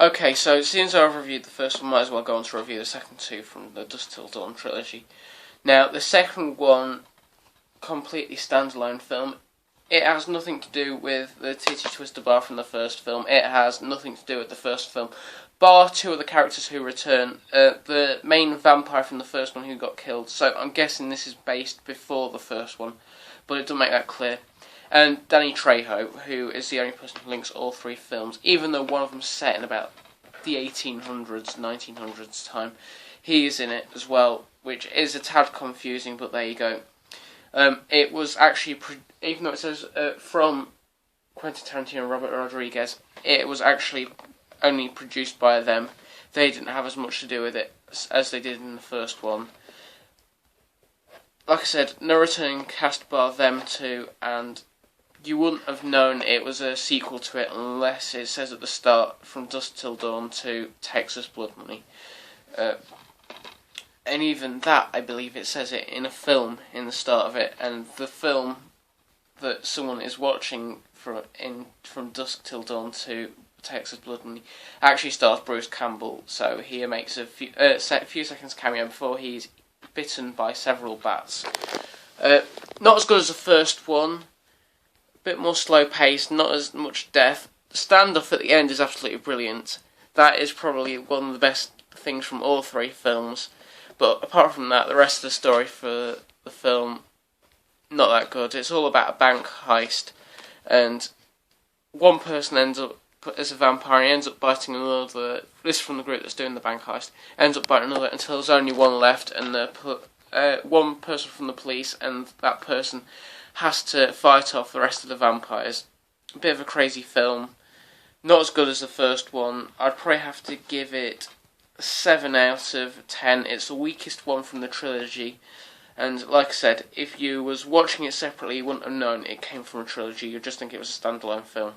Okay, so since I've reviewed the first one, might as well go on to review the second two from the Dusk Till Dawn trilogy. Now, the second one, completely standalone film. It has nothing to do with the Titty Twister bar from the first film. It has nothing to do with the first film, bar two of the characters who return. The main vampire from the first one who got killed, so I'm guessing this is based before the first one, but it doesn't make that clear. And Danny Trejo, who is the only person who links all three films, even though one of them's set in about the 1800s, 1900s time. He is in it as well, which is a tad confusing, but there you go. It was actually, even though it says from Quentin Tarantino and Robert Rodriguez, it was actually only produced by them. They didn't have as much to do with it as they did in the first one. Like I said, no returning cast bar them two, and you wouldn't have known it was a sequel to it unless it says at the start, from Dusk Till Dawn to Texas Blood Money. And even that, I believe it says it in a film in the start of it, and the film that someone is watching from Dusk Till Dawn to Texas Blood Money actually stars Bruce Campbell, so he makes a few seconds cameo before he's bitten by several bats. Not as good as the first one, a bit more slow paced, not as much death. The standoff at the end is absolutely brilliant. That is probably one of the best things from all three films. But apart from that, the rest of the story for the film, not that good. It's all about a bank heist, and one person ends up as a vampire, he ends up biting another. This is from the group that's doing the bank heist. Ends up biting another until there's only one left, and one person from the police, and that person has to fight off the rest of the vampires. A bit of a crazy film. Not as good as the first one. I'd probably have to give it 7 out of 10. It's the weakest one from the trilogy, and like I said, if you was watching it separately, you wouldn't have known it came from a trilogy. You'd just think it was a standalone film.